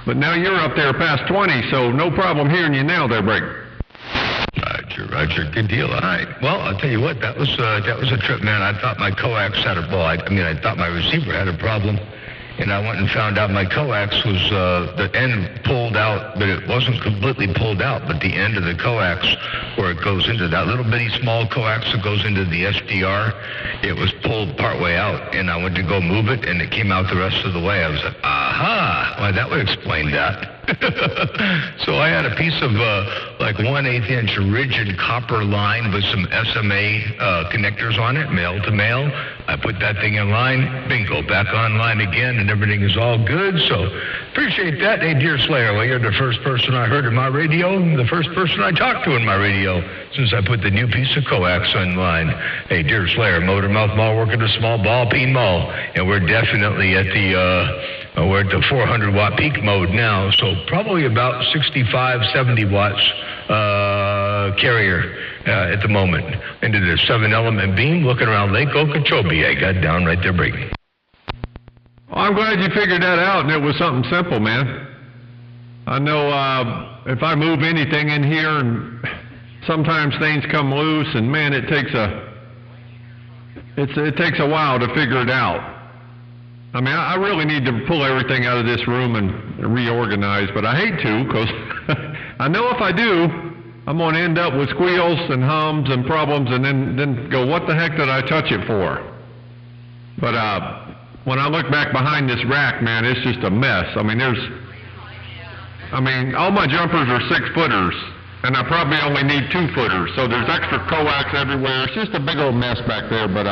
But now you're up there past 20, so no problem hearing you now there, Break. Roger. Good deal. All right. Well, I'll tell you what, that was a trip, man. I thought my coax had a ball. I thought my receiver had a problem. And I went and found out my coax was the end pulled out, but it wasn't completely pulled out, but the end of the coax where it goes into that little bitty small coax that goes into the SDR, it was pulled partway out. And I went to go move it, and it came out the rest of the way. I was like, aha, well, that would explain that. So I had a piece of like 1/8 inch rigid copper line with some SMA connectors on it, male to male. I put that thing in line, bingo, back online again, and everything is all good. So appreciate that. Hey, Deer Slayer, well, you're the first person I heard in my radio, and the first person I talked to in my radio since I put the new piece of coax online. Hey, Deer Slayer, Motor Mouth Mall, working a small ball peen mall, and we're definitely at we're at the 400 watt peak mode now, so probably about 65, 70 watts carrier at the moment. Into the 7-element beam, looking around Lake Okeechobee. I got down right there breaking. Well, I'm glad you figured that out, and it was something simple, man. I know if I move anything in here, and sometimes things come loose, and man, it takes a while to figure it out. I mean, I really need to pull everything out of this room and reorganize, but I hate to, because I know if I do, I'm going to end up with squeals and hums and problems, and then go, what the heck did I touch it for? But when I look back behind this rack, man, it's just a mess. I mean, all my jumpers are 6-footers, and I probably only need 2-footers, so there's extra coax everywhere. It's just a big old mess back there, but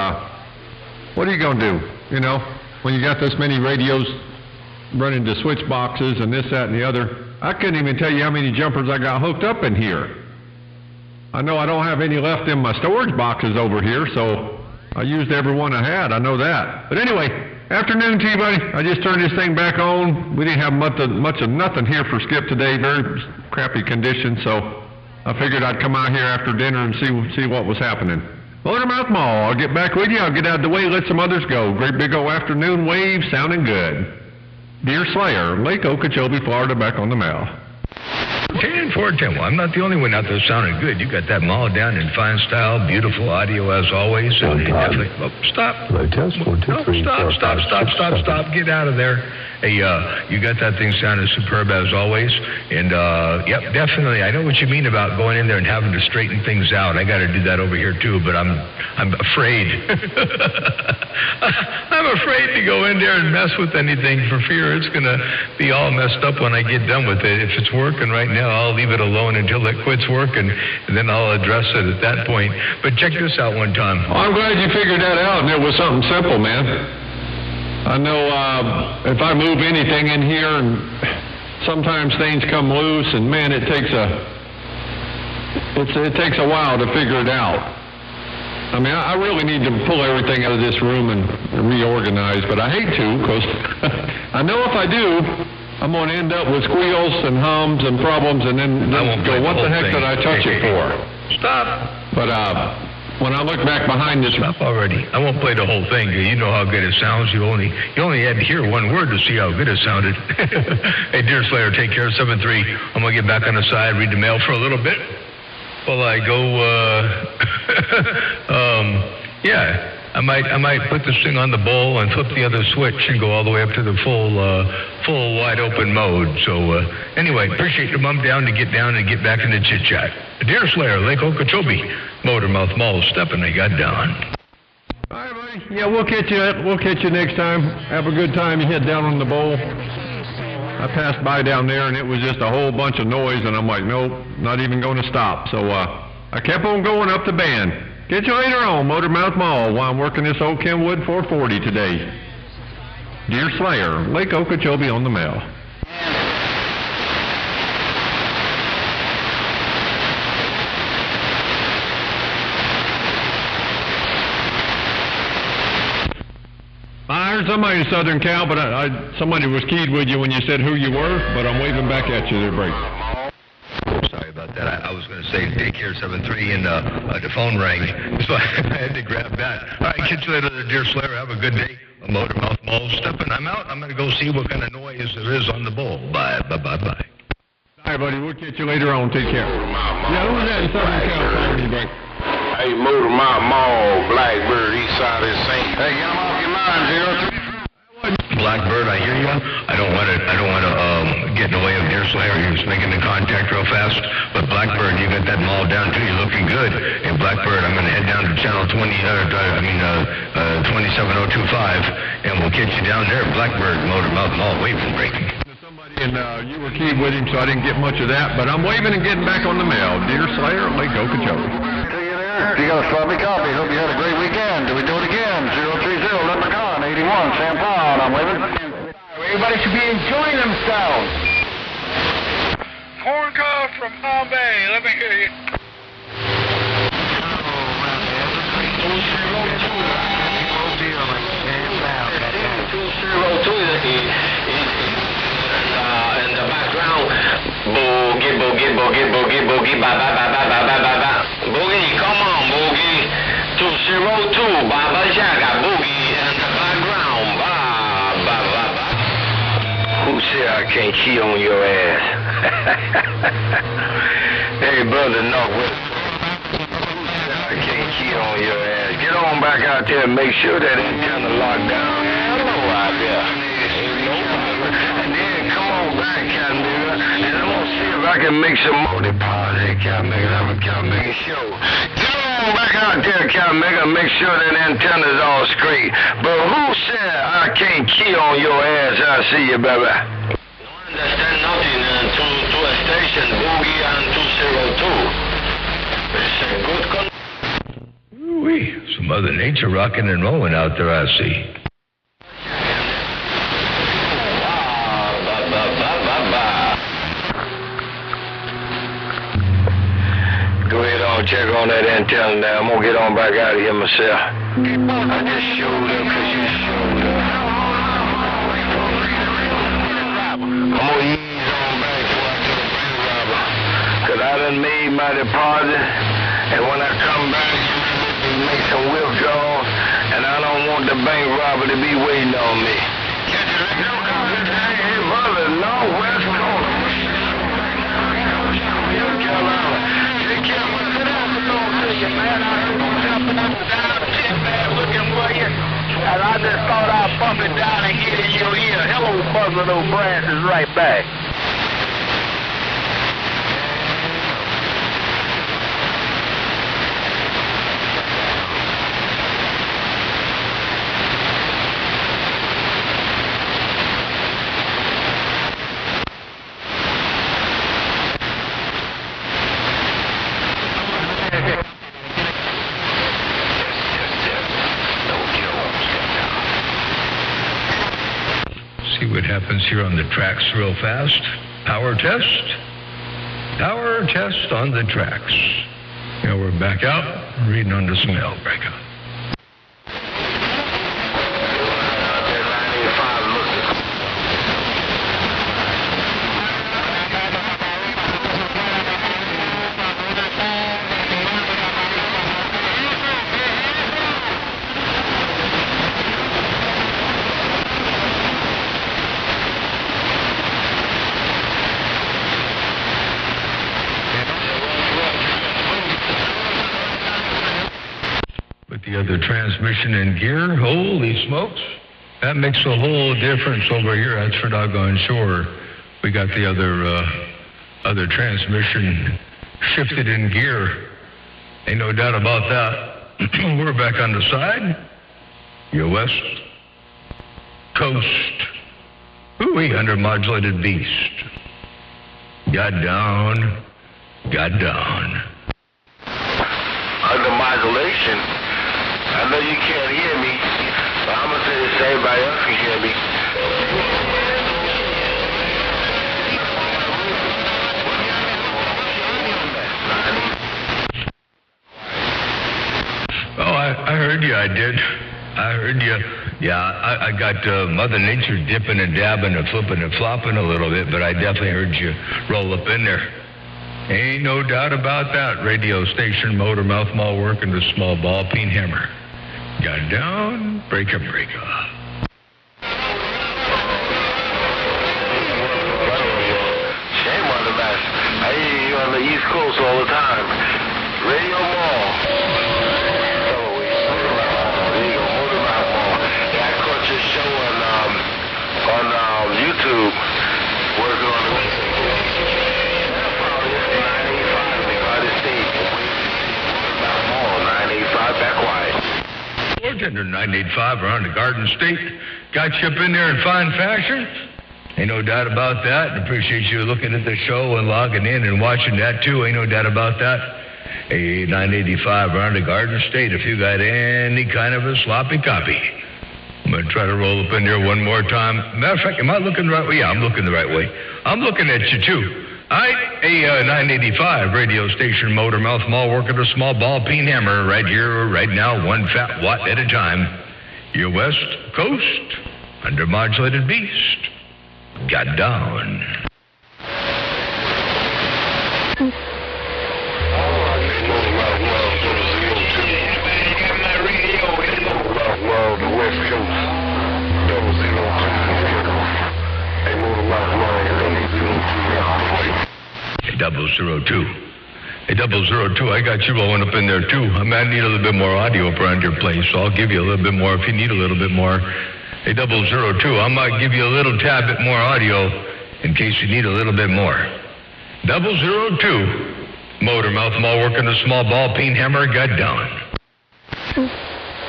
what are you going to do, you know? When you got this many radios running to switch boxes and this, that, and the other, I couldn't even tell you how many jumpers I got hooked up in here. I know I don't have any left in my storage boxes over here, so I used every one I had. I know that. But anyway, afternoon to you, buddy. I just turned this thing back on. We didn't have much of nothing here for Skip today. Very crappy condition, so I figured I'd come out here after dinner and see what was happening. Motor Mouth Mall, I'll get back with you. I'll get out of the way, let some others go. Great big old afternoon wave, sounding good. Deer Slayer, Lake Okeechobee, Florida, back on the mail. 10-4-10. Well, I'm not the only one out there sounding good. You got that mall down in fine style, beautiful audio as always. And definitely, stop. Test 1, 2, 3, Stop. Get out of there. Hey, you got that thing sounding superb as always. And, yep, definitely. I know what you mean about going in there and having to straighten things out. I got to do that over here, too, but I'm afraid. I'm afraid to go in there and mess with anything for fear it's going to be all messed up when I get done with it. If it's working right now, I'll leave it alone until it quits working, and then I'll address it at that point. But check this out one time. Well, I'm glad you figured that out, and it was something simple, man. I know if I move anything in here, and sometimes things come loose, and man, it takes a while to figure it out. I mean, I really need to pull everything out of this room and reorganize, but I hate to, because I know if I do, I'm going to end up with squeals and hums and problems, and then go, what the heck did I touch it for? Stop. But when I look back behind this... Stop already. I won't play the whole thing. You know how good it sounds. You only had to hear one word to see how good it sounded. Hey, Deer Slayer, take care of 7-3. I'm going to get back on the side, read the mail for a little bit. While I go, yeah. I might put this thing on the bowl and flip the other switch and go all the way up to the full wide open mode. So anyway, appreciate the bump down to get down and get back into chit chat. Deer Slayer, Lake Okeechobee, Motor Mouth Mall, stepping. I got down. All right, buddy. Yeah, we'll catch you next time. Have a good time. You head down on the bowl. I passed by down there and it was just a whole bunch of noise, and I'm like, nope, not even going to stop. So I kept on going up the band. Get you later on, Motor Mouth Mall, while I'm working this old Kenwood 440 today. Deer Slayer, Lake Okeechobee on the mail. I heard somebody in Southern Cal, but somebody was keyed with you when you said who you were, but I'm waving back at you there, Break. Sorry about that. I was going to say take care 7-3, and the phone rang, so I had to grab that. All right, catch you later, Deer Slayer. Have a good day. A motor mouth mole stepping. I'm out. I'm going to go see what kind of noise there is on the bull. Bye. All right, buddy. We'll catch you later on. Take care. Yeah, who's that in Southern California, Blake? Hey, Motor Mouth Mall, Blackbird, east side of St. Hey, get him off your mind, 0. Blackbird, I hear you. I don't want to get in the way of Deer Slayer. He was making the contact real fast. But Blackbird, you got that mall down too. You're looking good. And Blackbird, I'm going to head down to channel 27025, and we'll catch you down there. Blackbird, Motor Mouth Mall, waving breaking. And you were keyed with him, so I didn't get much of that. But I'm waving and getting back on the mail. Deer Slayer, Lake Okeechobee. You got a sloppy copy. Hope you had a great weekend. Do we do it again? 030, let McCon, 81, San Paul. I'm waving. Everybody should be enjoying themselves. Horn call from Palm Bay. Let me hear you. In the background, boogie, boogie, boogie, boogie, boogie, ba ba ba ba ba ba ba ba. Boogie, come on, boogie. 202, Baba Yaga, boogie in the background, ba ba ba ba. Who said I can't cheat on your ass? Hey, brother, Northwest. Who said I can't cheat on your ass? Get on back out there and make sure that antenna locked down. Hello out there. And then come on back, Catmaker, and I'm gonna see if I can make some more deposit, Catmaker. I'm a show. Get on back out there, Catmaker, and make sure that antenna's all straight. But who said I can't key on your ass? I see you, baby. No understand nothing to a station, Boogie and 202. It's a good Ooh-wee. Some Mother Nature rocking and rolling out there, I see. Go ahead on, check on that antenna now. I'm gonna get on back out of here myself. I just showed up because you showed up. I'm gonna ease on back before I get a bank robber. Because I done made my deposit, and when I come back, you make some withdrawals, and I don't want the bank robber to be waiting on me. Hey, brother, Northwest Coast. And I just thought I'd bump it down and get in your ear. Hello, Buzzard O'Brien is right back. See what happens here on the tracks real fast. Power test. Power test on the tracks. Now we're back out, reading on the smell breaker. The other transmission and gear, holy smokes, that makes a whole difference over here. That's for doggone sure. We got the other transmission shifted in gear. Ain't no doubt about that. We're back on the side. Your west coast. Ooh-wee, undermodulated beast. Got down. Undermodulation. I know you can't hear me, but I'm going to say this so everybody else can hear me. Oh, I heard you, I did. I heard you. Yeah, I got Mother Nature dipping and dabbing and flipping and flopping a little bit, but I definitely heard you roll up in there. Ain't no doubt about that. Radio station, motor, mouth, maul working the small ball, peen hammer. Got down, breaker. Coast all the time. Radio Mall. There you go, Motor Mouth Mall. Yeah, I caught your show on YouTube. Working on the 985 in the Garden State. Motor Mouth Mall, 985, back wide. Bartender 985 around the Garden State. Got you up in there in fine fashion. Ain't no doubt about that. Appreciate you looking at the show and logging in and watching that too. Ain't no doubt about that. Hey, 985 around the Garden State. If you got any kind of a sloppy copy, I'm going to try to roll up in there one more time. Matter of fact, am I looking the right way? Yeah, I'm looking the right way. I'm looking at you too. All right, a 985 radio station, Motor Mouth Mall, working a small ball peen hammer right here, right now, one fat watt at a time. Your West Coast, undermodulated beast, got down. The West Coast, 002. Hey, 002, I got you rolling up in there too. I need a little bit more audio up around your place, so I'll give you a little bit more if you need a little bit more. Hey, 002, I might give you a little tad bit more audio in case you need a little bit more. 002, Motor Mouth Mall, working a small ball peen hammer, got down. It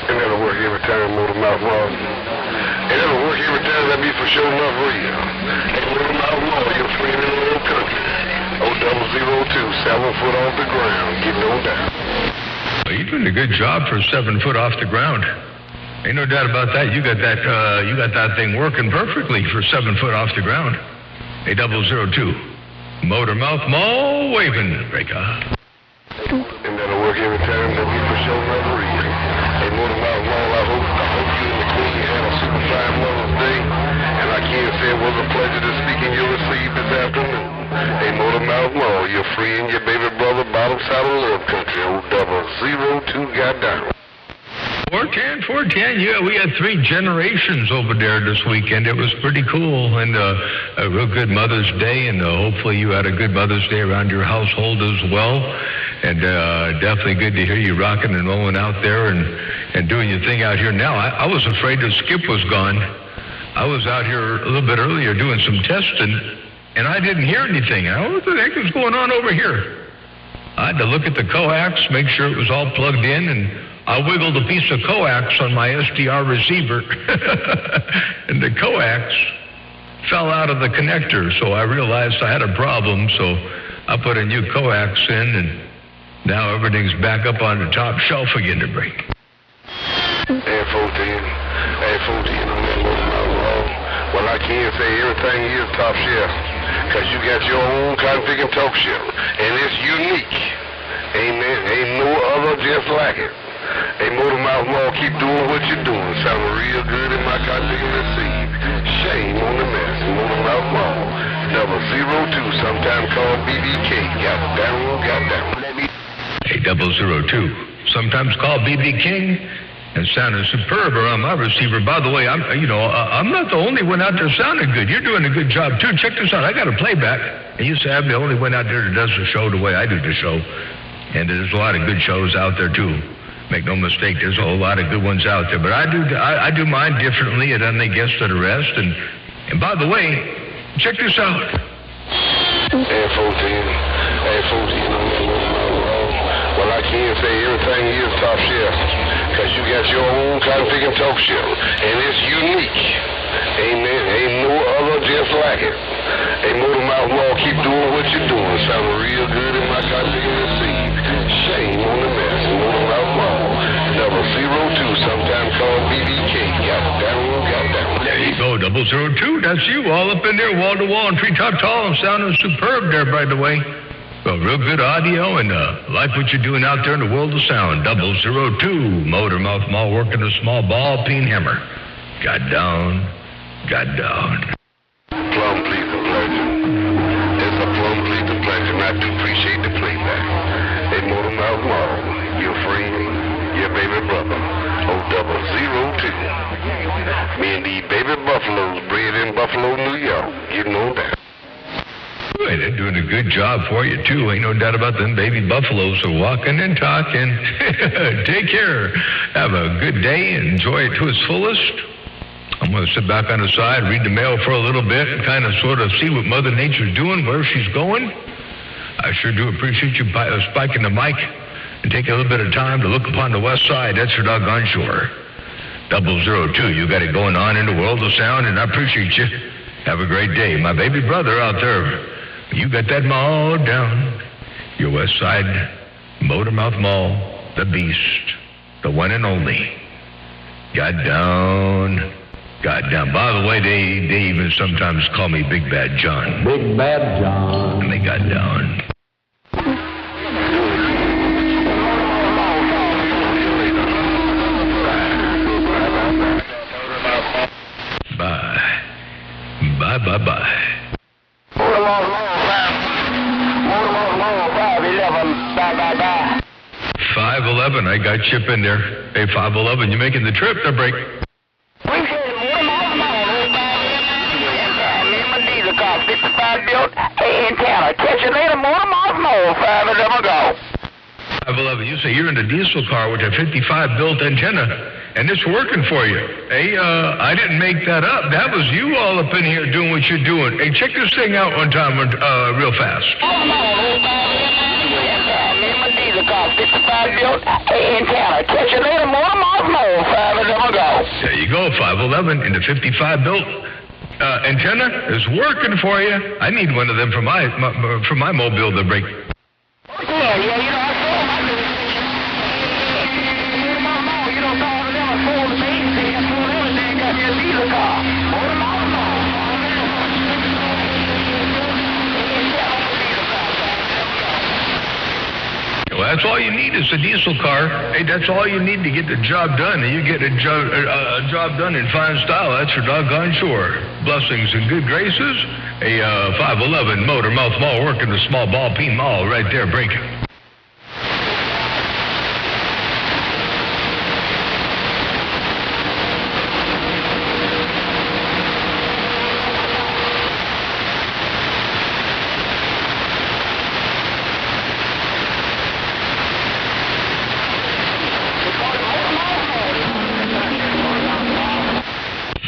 never work every time, Motor Mouth Mall. It never work every time, that be for sure enough real. Hey, Motor Mouth Mall, you're free in the little country. 002, 7 foot off the ground, getting on down. Well, you're doing a good job for 7 foot off the ground. Ain't no doubt about that. You got that thing working perfectly for 7 foot off the ground. Hey, 002, Motor Mouth Mall, waving, breaker. And that'll work every time, that be for sure enough real. Hey, Motor Mouth Mall, I hope you and the Queen had a super fine Mother's Day. And I can't say it was a pleasure to speak in your receive this afternoon. Hey, Motor Mouth Mall, you're free and your baby brother, bottom side of love country. 002 got down. 410, yeah, we had 3 generations over there this weekend. It was pretty cool, and a real good Mother's Day, and hopefully you had a good Mother's Day around your household as well. And definitely good to hear you rocking and rolling out there and doing your thing out here. Now, I was afraid that Skip was gone. I was out here a little bit earlier doing some testing, and I didn't hear anything. What the heck is going on over here? I had to look at the coax, make sure it was all plugged in, and I wiggled a piece of coax on my SDR receiver, and the coax fell out of the connector, so I realized I had a problem, so I put a new coax in, and now everything's back up on the top shelf again to break. Hey, 410, on that Motor Mouth Mall. Well, I can't say everything is top shelf, because you got your own config and talk show, and it's unique. Ain't no other just like it. Hey, Motor Mouth Mall, keep doing what you're doing. Sounding real good in my config and receive. Shame on the mess. Motor Mouth Mall, 002, sometimes called BBK. Got down. Hey, 002, sometimes called BB King, and sounding superb around my receiver. By the way, I'm not the only one out there sounding good. You're doing a good job too. Check this out. I got a playback, and you say I'm the only one out there that does the show the way I do the show. And there's a lot of good shows out there too. Make no mistake, there's a whole lot of good ones out there. But I do mine differently, and then they guess to the rest. And by the way, check this out. Hey, 410, on that Motor Mouth Mall. Well, I can't say everything is top shelf, because you got your own config and talk show, and it's unique. Ain't no other just like it. Hey, Motor Mouth Mall, keep doing what you're doing. Sounding real good in my config and receive. Shame on the mess. Motor Mouth Mall, 002, sometimes called BBK. Got down. There you go, 002. That's you, all up in there, wall to wall and treetop tall, and sounding superb there, by the way. Well, real good audio, and like what you're doing out there in the world of sound. 002, Motor Mouth Mall, working a small ball peen hammer. Got down. Plum pleasing pleasure. It's a plum pleasing pleasure, and I do appreciate the playback. Hey, Motor Mouth Mall, your friend, your baby brother, 002. Me and these baby buffaloes bred in Buffalo, New York, getting on down. Wait They're doing a good job for you, too. Ain't no doubt about them. Baby buffaloes are walking and talking. Take care. Have a good day and enjoy it to its fullest. I'm going to sit back on the side, read the mail for a little bit, and kind of sort of see what Mother Nature's doing, where she's going. I sure do appreciate you spiking the mic and taking a little bit of time to look upon the west side. That's your doggone sure. 002, you got it going on in the world of sound, and I appreciate you. Have a great day. My baby brother out there, you got that mall down. Your west side, Motormouth Mall, the beast, the one and only. Got down. By the way, they even sometimes call me Big Bad John. Big Bad John. And they got down. Bye. Bye. 511, I got Chip in there. Hey, 511, you making the trip to break? Car 55 built, antenna. Catch you later, Motormouth Mall, 5 go. 511, you say you're in a diesel car with a 55 built antenna, and it's working for you. Hey, I didn't make that up. That was you all up in here doing what you're doing. Hey, check this thing out one time real fast. Diesel car 55 built, antenna. Catch you later, Motormouth Mall, 5 go. There you go, 511 in the 55 built. Antenna is working for you. I need one of them for my mobile to break. Yeah, you know, I saw my you don't talk to them, I sold the base, they got sold everything, got me a diesel car. Well, that's all you need is a diesel car. Hey, that's all you need to get the job done, and you get a job done in fine style. That's for doggone sure. Blessings and good graces. A 511 Motormouth Mall working the small ball peen mall right there breaking.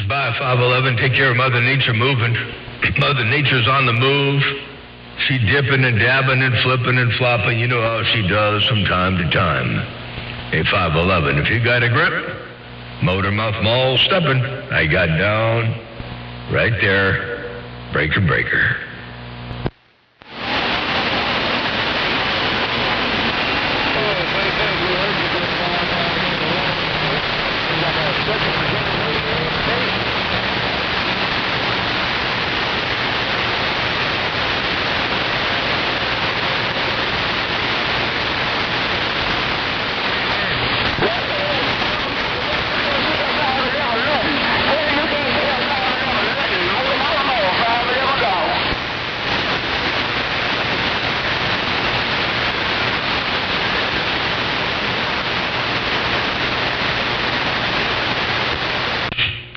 Bye, 511. Take care of Mother Nature moving. Mother Nature's on the move. She dipping and dabbing and flipping and flopping. You know how she does from time to time. Hey, 511, if you got a grip, Motormouth Mall stepping. I got down right there. Breaker.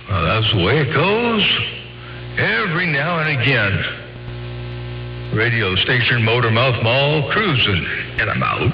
Well, that's the way it goes. Every now and again. Radio station Motormouth Mall cruising, and I'm out.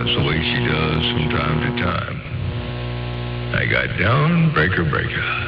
does the way she does from time to time. I got down, breaker, breaker.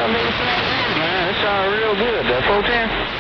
Man, it sounds real good. That 410?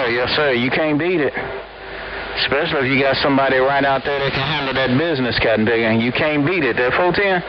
Yes, sir. You can't beat it. Especially if you got somebody right out there that can handle that business, Captain Bigger. You can't beat it. That 410?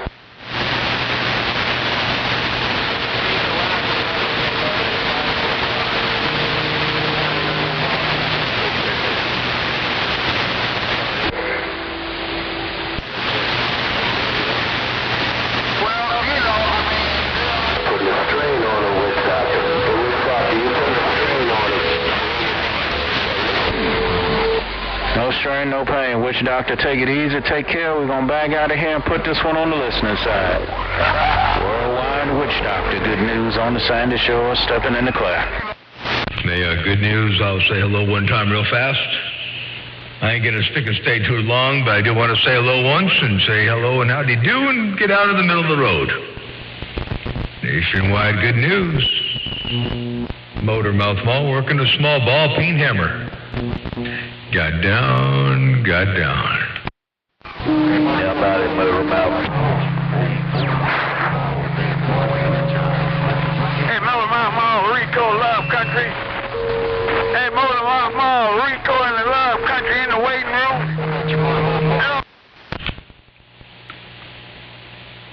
No strain, no pain. Witch Doctor, take it easy, take care. We're going to back out of here and put this one on the listening side. Worldwide Witch Doctor, good news on the sandy shore, stepping in the clear. Good news, I'll say hello one time real fast. I ain't gonna stick and stay too long, but I do want to say hello once and say hello and howdy do and get out of the middle of the road. Nationwide good news. Motormouth Mall working a small ball peen hammer. Got down, got down. How about it, Motormouth? Hey, Motormouth Mall, Rico, Love Country. Hey, Motormouth Mall, Rico in the Love Country in the waiting room.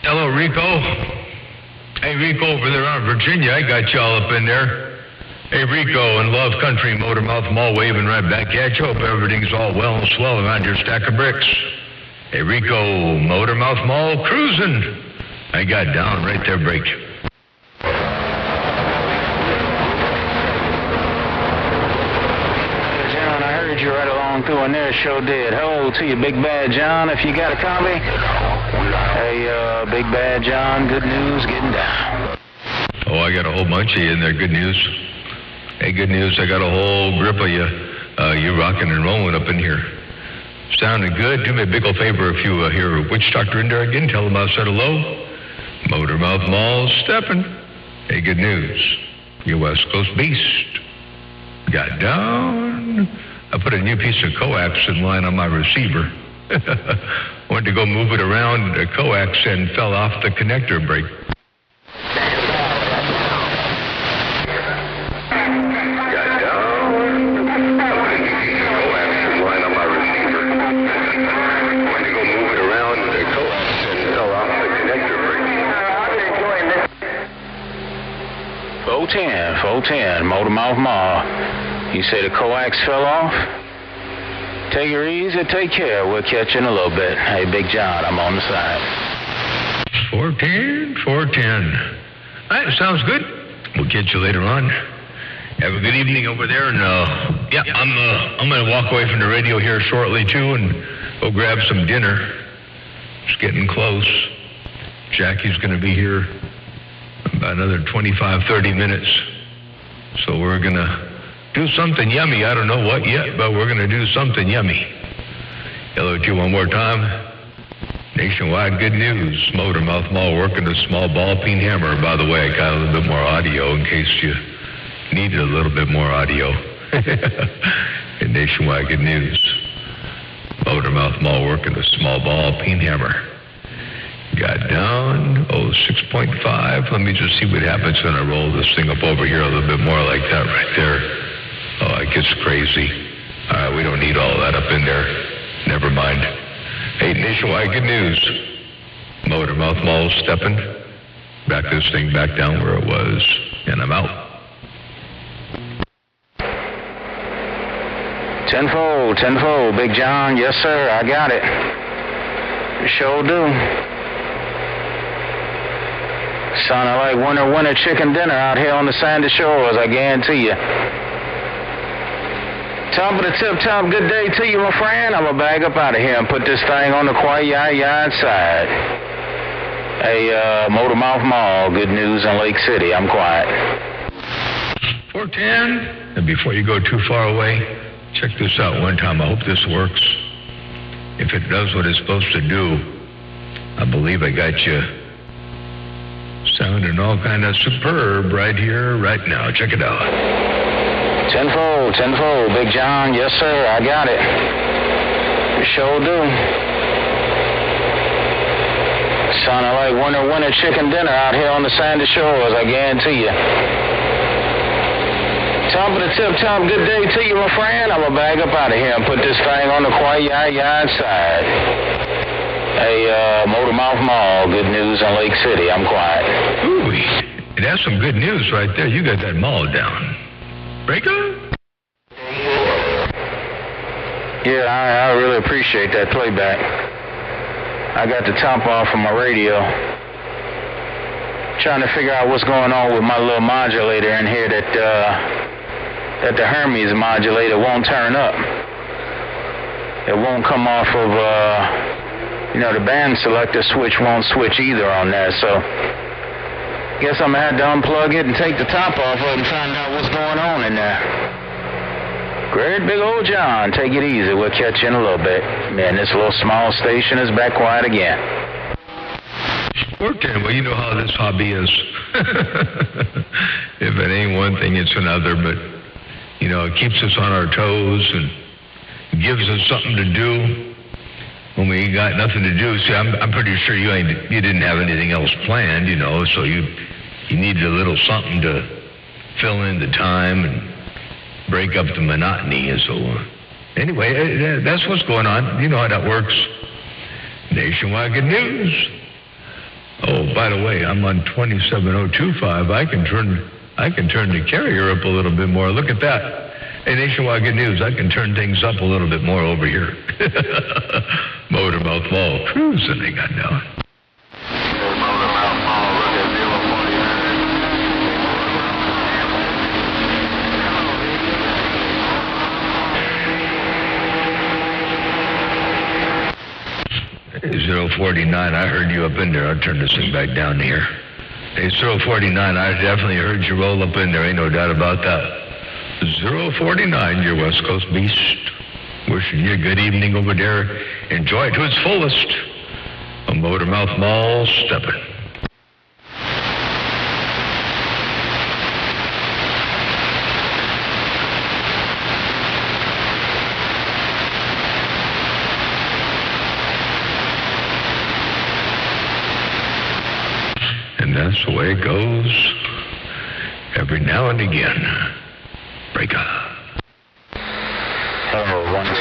Hello, Rico. Hey, Rico over there on Virginia, I got y'all up in there. Hey, Rico in Love Country, Motormouth Mall waving right back at you. Hope everything's all well and swell around your stack of bricks. Hey, Rico, Motormouth Mall cruising. I got down right there, break. John, I heard you right along through in there, sure did. Hello to you, Big Bad John, if you got a copy. Hey, Big Bad John, good news, getting down. Oh, I got a whole bunch of you in there, good news. Hey, good news, I got a whole grip of you. You rocking and rolling up in here. Sounding good. Do me a big old favor if you hear a witch doctor in there again, tell him I said hello. Motormouth Mall stepping. Hey, good news. You West Coast beast. Got down. I put a new piece of coax in line on my receiver. Went to go move it around the coax and fell off the connector break. Four 10, Motormouth Mall. You say the coax fell off? Take it easy, take care. We'll catch you in a little bit. Hey, Big John, I'm on the side. 410. All right, sounds good. We'll catch you later on. Have a good evening over there, and I'm gonna walk away from the radio here shortly too, and go grab some dinner. It's getting close. Jackie's gonna be here about another 25-30 minutes, so we're gonna do something yummy. I don't know what yet, but we're gonna do something yummy. Hello to you one more time. Nationwide good news. Motormouth Mall working a small ball peen hammer. By the way, I got a little bit more audio in case you needed a little bit more audio. And nationwide good news. Motormouth Mall working a small ball peen hammer. Got down, 6.5. Let me just see what happens when I roll this thing up over here a little bit more like that right there. Oh, it gets crazy. All right, we don't need all that up in there. Never mind. Hey, nationwide good news. Motormouth Mall stepping. Back this thing back down where it was. And I'm out. 10-4, Big John. Yes, sir, I got it. Sure do. Sounding like winter chicken dinner out here on the sandy shores, I guarantee you. Top of the tip-top, good day to you, my friend. I'm going to bag up out of here and put this thing on the quiet yard side. Hey, Motormouth Mall, good news in Lake City. I'm quiet. 410. And before you go too far away, check this out one time. I hope this works. If it does what it's supposed to do, I believe I got you sounding all kind of superb right here, right now. Check it out. 10-4, Big John. Yes, sir, I got it. Sure do. Sounding like winter chicken dinner out here on the sandy shores, I guarantee you. Top of the tip-top, good day to you, my friend. I'm going to bag up out of here and put this thing on the quiet yard side. Hey, Motormouth Mall, good news in Lake City. I'm quiet. Ooh, that's some good news right there. You got that mall down. Breaker? Yeah, I really appreciate that playback. I got the top off of my radio. Trying to figure out what's going on with my little modulator in here that the Hermes modulator won't turn up. It won't come off of, the band selector switch won't switch either on there, so guess I'm going to have to unplug it and take the top off of it and find out what's going on in there. Great big old John, take it easy. We'll catch you in a little bit. Man, this little small station is back quiet again. Okay, well, you know how this hobby is. If it ain't one thing, it's another, but, you know, it keeps us on our toes and gives us something to do when we got nothing to do. See, I'm pretty sure you didn't have anything else planned, you know, so you needed a little something to fill in the time and break up the monotony. And so, anyway, that's what's going on. You know how that works. Nationwide Good News. Oh, by the way, I'm on 27025. I can turn the carrier up a little bit more. Look at that. Hey, Nationwide Good News, I can turn things up a little bit more over here. Motormouth Mall cruising they got down. Hey, 049, I heard you up in there. I'll turn this thing back down here. Hey, 049, I definitely heard you roll up in there. Ain't no doubt about that. 049, your West Coast beast. Wishing you a good evening over there. Enjoy it to its fullest. A Motormouth Mall stepping. And that's the way it goes. Every now and again. Break up. Hello, 1 2.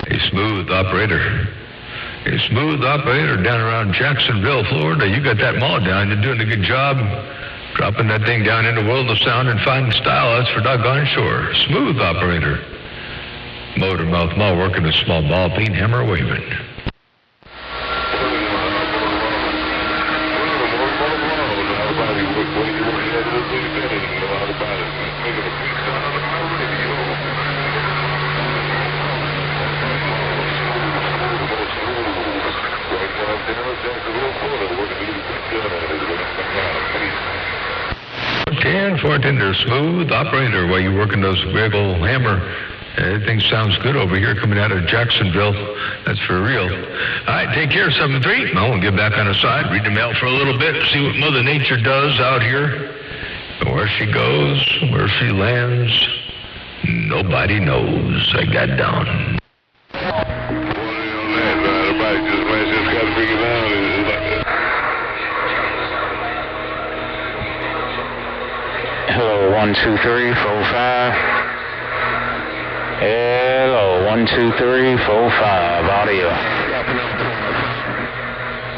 Hey, smooth operator. Hey, smooth operator down around Jacksonville, Florida. You got that mall down. You're doing a good job. Dropping that thing down in the world of sound and fine style. That's for doggone sure. Smooth operator. Motormouth Mall working a small ball peen hammer waving. And for tender smooth operator while you're working those big old hammer. Everything sounds good over here coming out of Jacksonville. That's for real. All right, take care, 7-3. Now we'll get back on the side, read the mail for a little bit, see what Mother Nature does out here. Where she goes, where she lands, nobody knows. I got down. Hello, 1 2 3 4 5. Hello, 1 2 3 4 5. Audio.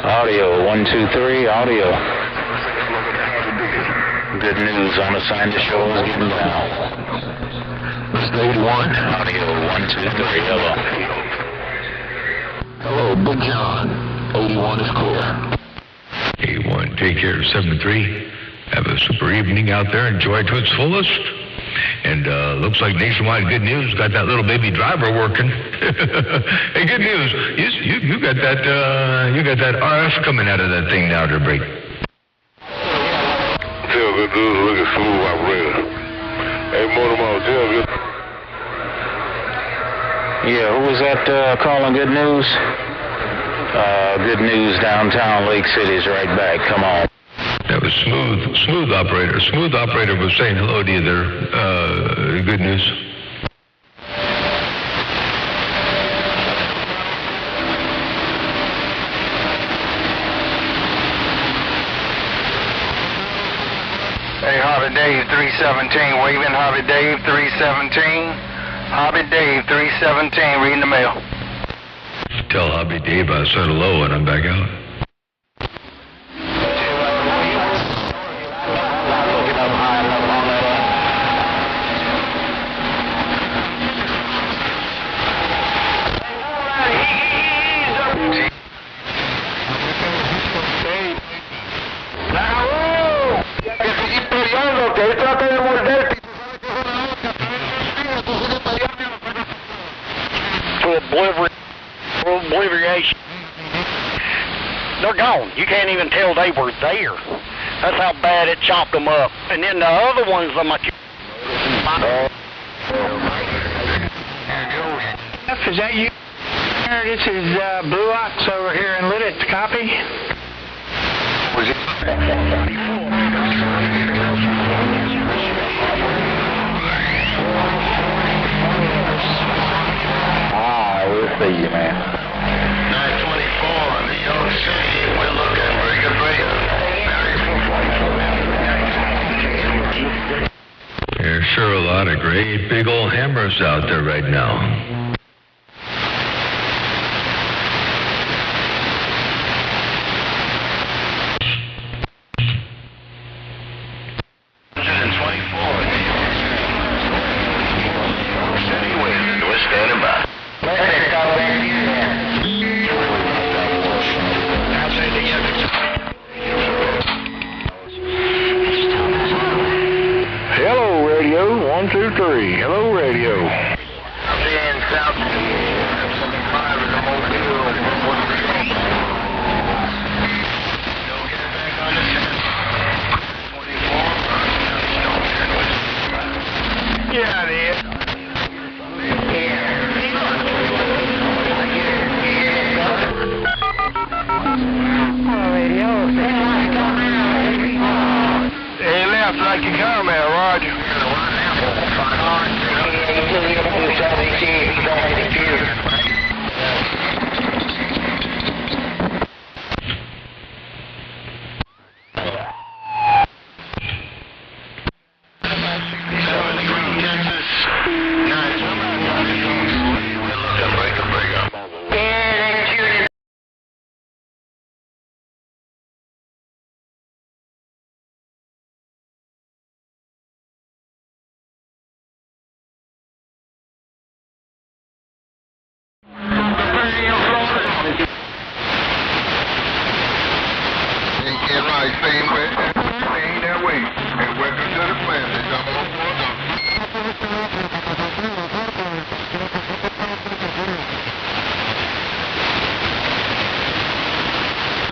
Audio, 1 2 3. Audio. Good news on the sign the show is getting down. State 1. Audio, 1 2 3. Hello. Hello, Big John. 81 is clear. 81, take care, 7-3. Have a super evening out there. Enjoy it to its fullest. And looks like Nationwide Good News got that little baby driver working. Hey, good news. You got that RF coming out of that thing now to break. Tell good news, look at smooth operator. Hey, Motormouth, tell good. Yeah, who was that calling good news? Good news downtown Lake City's right back. Come on. That was smooth operator. Smooth operator was saying hello to you there. Good news. Hey, Hobby Dave 317, waving Hobby Dave 317. Hobby Dave 317, reading the mail. Tell Hobby Dave I said hello and I'm back out. obliviation. They're gone. You can't even tell they were there. That's how bad it chopped them up. And then the other ones, Is that you? This is Blue Ox over here in Lidditz. Copy? We'll see you, man. 924 in New York City. We're looking breaker. There's sure a lot of great big old hammers out there right now. Hello, radio. 1, 2, 3. Hello, radio. South 5 in the Mobile. Yeah, it is. Hey, left like you come at, Roger.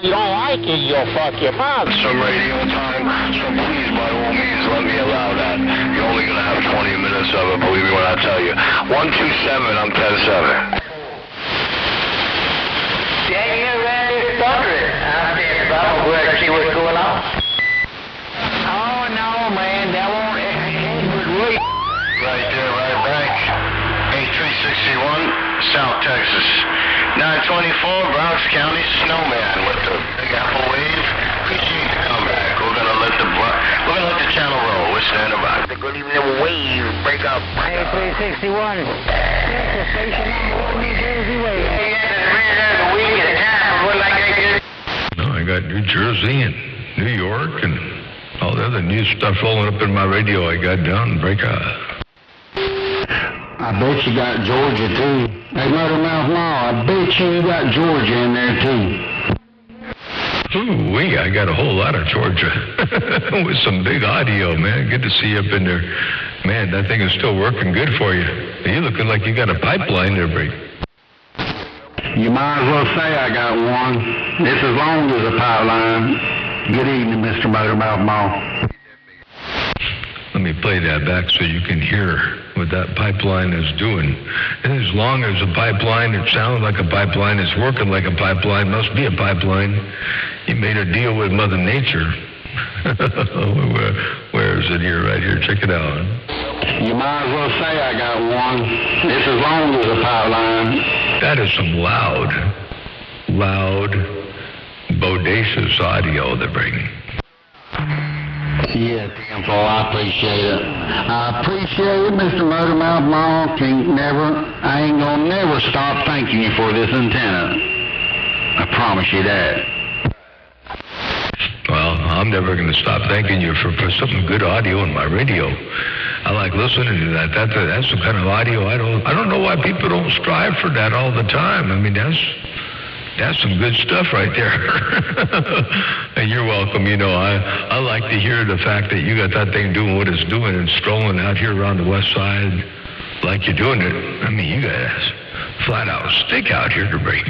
you don't like it, you'll fuck your mouth. Some radio time, so please, by all means, let me allow that. You're only going to have 20 minutes of it, believe me when I tell you. 127, I'm 10-7. Yeah, you're ready to start it. I said, I'm glad to see what's going on. Oh, no, man, that won't... Right there, right back. 8361, South Texas. 924, Bronx County Snowman with the Big Apple Wave. Appreciate the comeback. We're gonna let the channel roll. We're standing by. The good evening wave break up. 8361. Station number 1, New Jersey Wave. No, I got New Jersey and New York and all the other new stuff rolling up in my radio. I got down break up. I bet you got Georgia, too. Hey, Motormouth Law, I bet you got Georgia in there, too. Ooh-wee, I got a whole lot of Georgia. With some big audio, man. Good to see you up in there. Man, that thing is still working good for you. You looking like you got a pipeline there, Brady. You might as well say I got one. It's as long as a pipeline. Good evening, Mr. Motormouth Law. Let me play that back so you can hear what that pipeline is doing. And as long as a pipeline, it sounds like a pipeline, it's working like a pipeline, must be a pipeline. You made a deal with Mother Nature. Where is it here? Right here. Check it out. You might as well say I got one. It's as long as a pipeline. That is some loud, bodacious audio they're bringing. Yeah, damn fool, I appreciate it. I appreciate it, Mr. Motormouth Law. I ain't gonna never stop thanking you for this antenna. I promise you that. Well, I'm never going to stop thanking you for some good audio in my radio. I like listening to that. That's the kind of audio I don't know why people don't strive for that all the time. I mean, that's some good stuff right there. And you're welcome. You know, I like to hear the fact that you got that thing doing what it's doing and strolling out here around the west side like you're doing it. I mean, you guys, flat-out stick out here to break.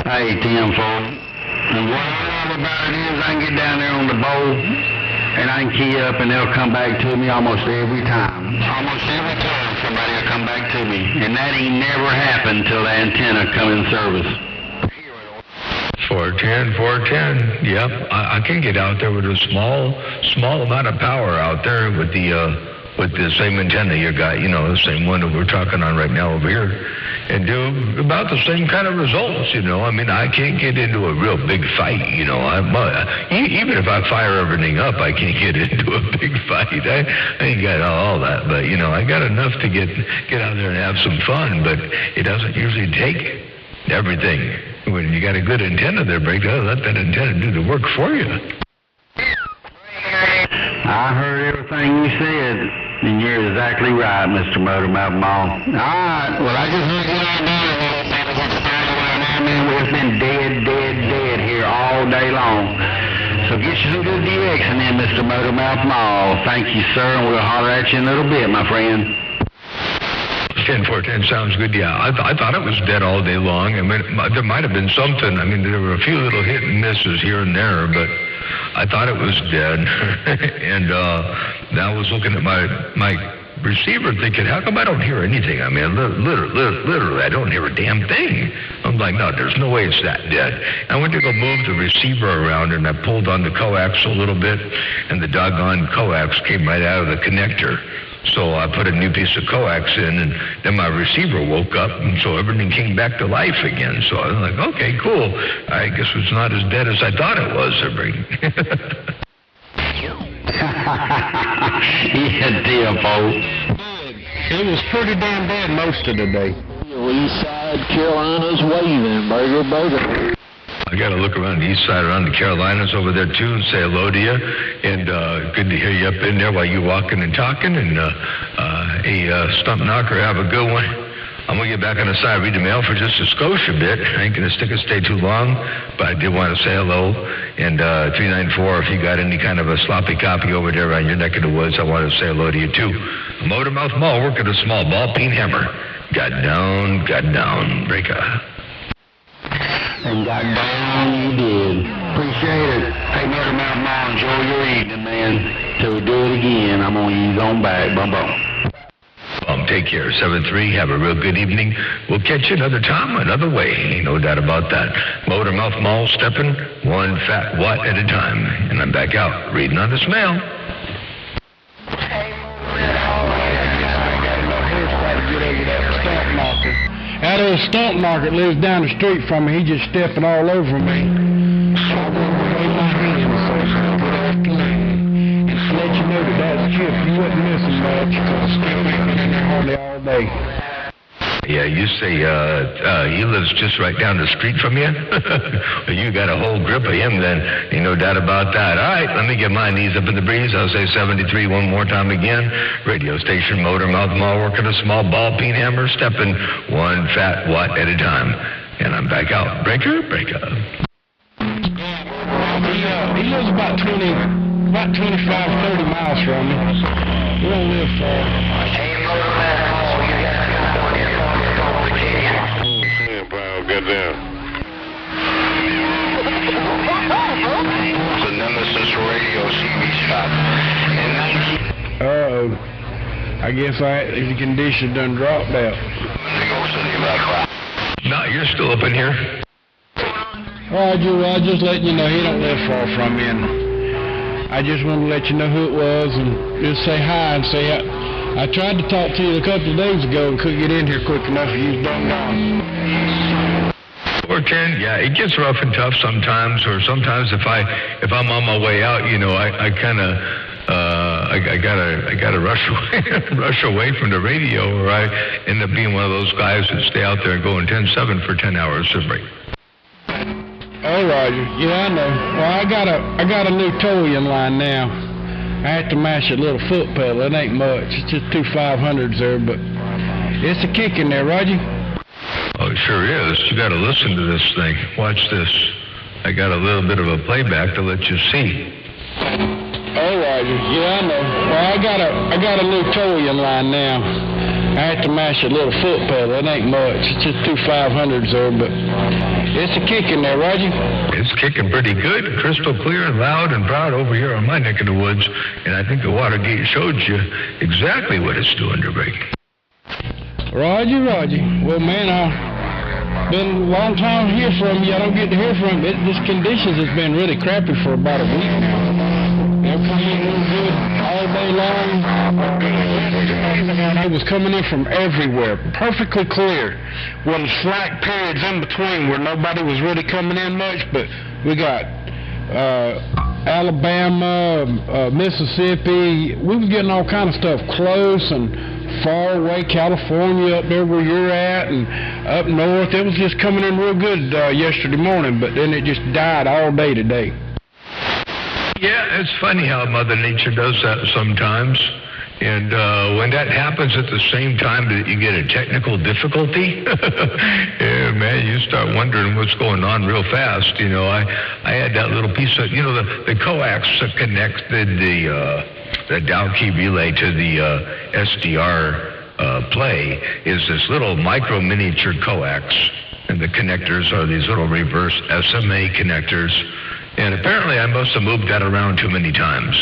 Hey, Tim, folks. And what I love about it is I can get down there on the bowl, and I can key up, and they'll come back to me almost every time. Almost every time somebody will come back to me. And that ain't never happened till the antenna come in service. 410. Yep, I can get out there with a small amount of power out there with the same antenna you got, the same one that we're talking on right now over here, and do about the same kind of results, I mean, I can't get into a real big fight, even if I fire everything up, I can't get into a big fight. I ain't got all that, but, I got enough to get out there and have some fun, but it doesn't usually take everything. When you got a good antenna there, Break, let that antenna do the work for you. I heard everything you said, and you're exactly right, Mr. Motormouth Mall. All right, well, I just heard you out there. It's been dead here all day long. So get you some good DX and then, Mr. Motormouth Mall. Thank you, sir, and we'll holler at you in a little bit, my friend. 10-4-10 sounds good, yeah. I thought it was dead all day long. I mean, there might have been something. I mean, there were a few little hit and misses here and there, but I thought it was dead. And I was looking at my receiver thinking, how come I don't hear anything? I mean, literally, I don't hear a damn thing. I'm like, no, there's no way it's that dead. I went to go move the receiver around, and I pulled on the coax a little bit, and the doggone coax came right out of the connector. So I put a new piece of coax in, and then my receiver woke up, and so everything came back to life again. So I was like, okay, cool. I guess it's not as dead as I thought it was. Yeah, dear folks. It was pretty damn dead most of the day. East side Carolinas waving, burger. I got to look around the east side, around the Carolinas over there, too, and say hello to you. And good to hear you up in there while you're walking and talking. And Stump Knocker, have a good one. I'm going to get back on the side, read the mail for just a skosh a bit. I ain't going to stay too long, but I did want to say hello. And 394, if you got any kind of a sloppy copy over there around your neck of the woods, I want to say hello to you, too. Motormouth Mall, work at a small ball-peen hammer. Got down, breaker. And got down you did. Appreciate it. Hey, Motormouth Mall, enjoy your evening, man. Till we do it again, I'm going to ease on back. Bum. Take care. 7-3. Have a real good evening. We'll catch you another time, another way. Ain't no doubt about that. Motormouth Mall stepping one fat watt at a time. And I'm back out reading on this mail. That old Stump Market lives down the street from me. He just stepping all over me. So I'm going to wave my hand and say good afternoon. And to let you know that's Chip. You wasn't missing much because Skip ain't been in there hardly all day. Yeah, you say he lives just right down the street from you? Well, you got a whole grip of him then. Ain't no doubt about that. All right, let me get my knees up in the breeze. I'll say 73 one more time again. Radio station, Motormouth Mall, working a small ball-peen hammer, stepping one fat watt at a time. And I'm back out. Breaker. He lives about 25, 30 miles from me. We don't live far. Get there. It's a Nemesis radio TV shot. Uh-oh. I guess the condition done dropped out. No, you're still up in here. Roger, I just letting you know he don't live far from me. And I just wanted to let you know who it was and just say hi and say I tried to talk to you a couple of days ago and couldn't get in here quick enough. You was done gone. 410, yeah, it gets rough and tough sometimes, or sometimes if I'm on my way out, I gotta rush away from the radio, or I end up being one of those guys that stay out there and going 10-7 for 10 hours to break. Oh, Roger, yeah, I know. Well, I got a new toy in line now. I have to mash a little foot pedal. It ain't much. It's just 2 500s there, but it's a kick in there, Roger. Oh, it sure is. You got to listen to this thing. Watch this. I got a little bit of a playback to let you see. Oh, Roger. Yeah, I know. Well, I got a new toy in line now. I have to mash a little foot pedal. It ain't much. It's just 2 500s there, but it's a kick in there, Roger. It's kicking pretty good, crystal clear and loud and proud over here on my neck of the woods. And I think the Watergate showed you exactly what it's doing to break. Roger. Well, man, been a long time to hear from you. I don't get to hear from you. This conditions has been really crappy for about a week now. They're coming in real good all day long. It was coming in from everywhere, perfectly clear, with slack periods in between where nobody was really coming in much, but we got Alabama, Mississippi. We was getting all kind of stuff close and far away, California up there where you're at, and up north. It was just coming in real good yesterday morning, but then it just died all day today. Yeah, it's funny how Mother Nature does that sometimes. And when that happens at the same time that you get a technical difficulty, yeah, man, you start wondering what's going on real fast. You know, I had that little piece of, you know, the coax that connected the Dow key relay to the SDR play is this little micro miniature coax, and the connectors are these little reverse SMA connectors. And apparently I must have moved that around too many times.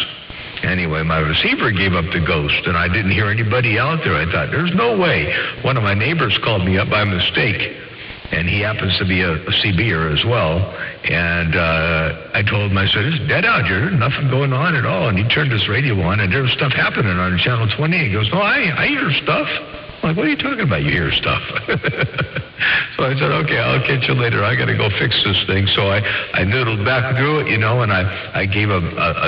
Anyway, my receiver gave up the ghost, and I didn't hear anybody out there. I thought, there's no way. One of my neighbors called me up by mistake, and he happens to be a CBer as well. And I told him, I said, it's dead out here. There's nothing going on at all. And he turned his radio on, and there was stuff happening on Channel 20. He goes, no, I hear stuff. I'm like, what are you talking about? You hear stuff. So I said, okay, I'll catch you later. I got to go fix this thing. So I noodled back through it, you know, and I gave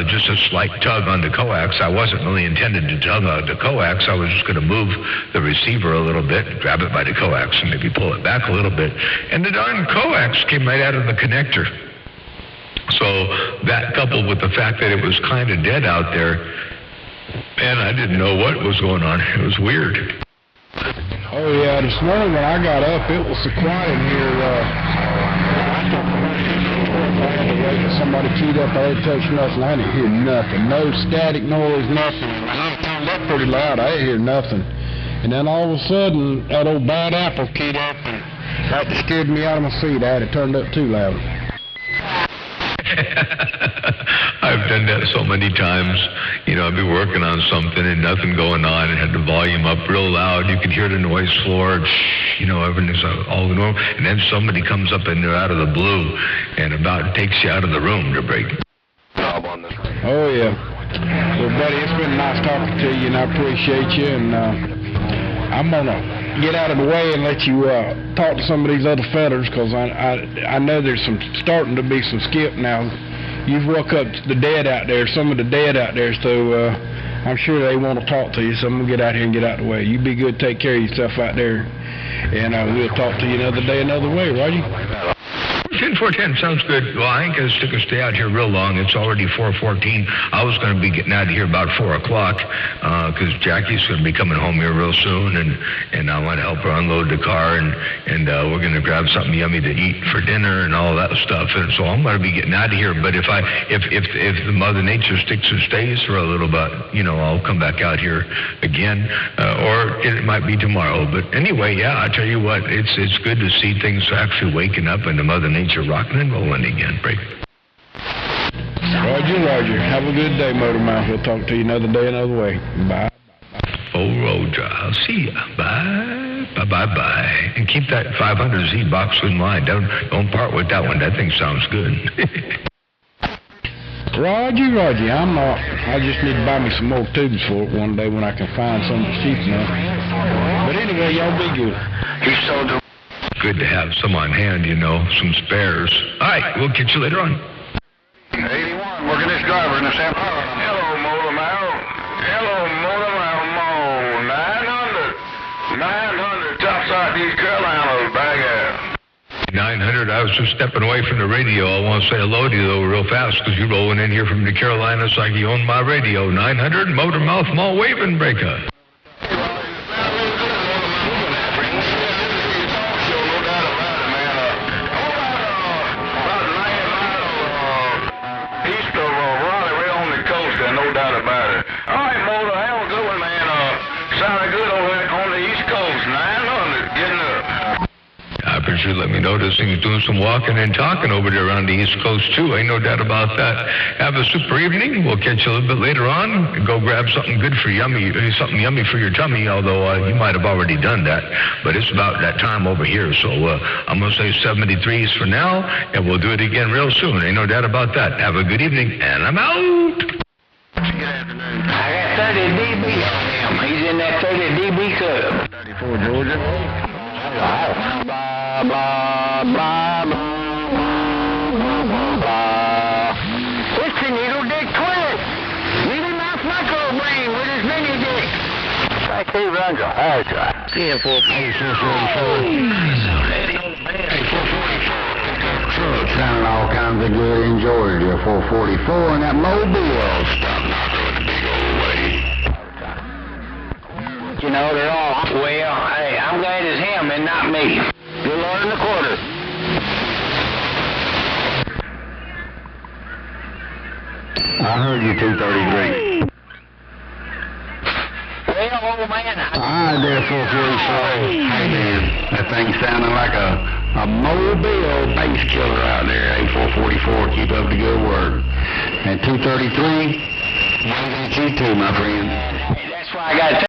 just a slight tug on the coax. I wasn't really intended to tug on the coax. I was just going to move the receiver a little bit, grab it by the coax, and maybe pull it back a little bit. And the darn coax came right out of the connector. So that, coupled with the fact that it was kind of dead out there, man, I didn't know what was going on. It was weird. Oh, yeah, this morning when I got up, it was so quiet in here. I had to wait till somebody keyed up. I didn't touch nothing. I didn't hear nothing. No static noise, nothing. I turned up pretty loud. I didn't hear nothing. And then all of a sudden, that old bad apple keyed up, and that scared me out of my seat. I had it turned up too loud. I've done that so many times. You know, I'd be working on something and nothing going on, and had the volume up real loud. You could hear the noise floor. You know, everything's all normal. And then somebody comes up in there out of the blue and about takes you out of the room to break. Oh, yeah. Well, buddy, it's been nice talking to you, and I appreciate you. And I'm going to get out of the way and let you talk to some of these other fellas, because I know there's starting to be some skip now. You've woke up the dead out there, some of the dead out there, so I'm sure they want to talk to you, so I'm going to get out here and get out of the way. You be good, take care of yourself out there, and we'll talk to you another day, another way, Roger? 10-4-10 sounds good. Well, I ain't going to stay out here real long. It's already 4:14. I was going to be getting out of here about 4 o'clock because Jackie's going to be coming home here real soon, and I want to help her unload the car, and we're going to grab something yummy to eat for dinner and all that stuff. And so I'm going to be getting out of here. But if the Mother Nature sticks and stays for a little bit, you know, I'll come back out here again, or it might be tomorrow. But anyway, yeah, I tell you what, it's good to see things actually waking up and the Mother Nature rocking and rolling again, break. Roger. Have a good day, Motor Mouth. We'll talk to you another day, another way. Bye. Oh, Roger, I'll see ya. Bye. Bye. And keep that 500Z box in mind. Don't part with that one. That thing sounds good. Roger. I'm not. I just need to buy me some more tubes for it one day when I can find something cheap enough. But anyway, y'all be good. He's so Good to have some on hand, you know, some spares. All right, we'll catch you later on. 81, working this driver in the San Paulo. Hello, Motor Mouth. Mo. 900. Topside, East Carolina, bag ass. 900, I was just stepping away from the radio. I want to say hello to you, though, real fast, because you're rolling in here from the Carolinas like you own my radio. 900, Motor Mouth, Mall Waving Breaker. No doubt about it. All right, Motor, have a good one, man. Sounded good over there on the east But you let me know that he was doing some walking and talking over there around the East Coast, too. Ain't no doubt about that. Have a super evening. We'll catch you a little bit later on. Go grab something good for something yummy for your tummy, although you might have already done that. But it's about that time over here, so I'm going to say 73s for now, and we'll do it again real soon. Ain't no doubt about that. Have a good evening, and I'm out. Good afternoon. I got 30 dB on him. He's in that 30 dB club. 34 Georgia. Blah, blah, blah, blah, blah. It's the Needle Dick Twist. Needle Mouth Microbrain with his mini dick. Thank you, runs a hard drive. 444. Sounding all kinds of good in Georgia. 444 and that Mobile stuff. You know, they're all, well, hey, I'm glad it's him and not me. Good Lord in the quarter. I heard you 233. Well, old man, All right, there, 444. Hey, man, that thing sounding like a Mobile bass killer out there. Hey, 444, keep up the good work. And 233, wave at you too, my friend. that's why I got to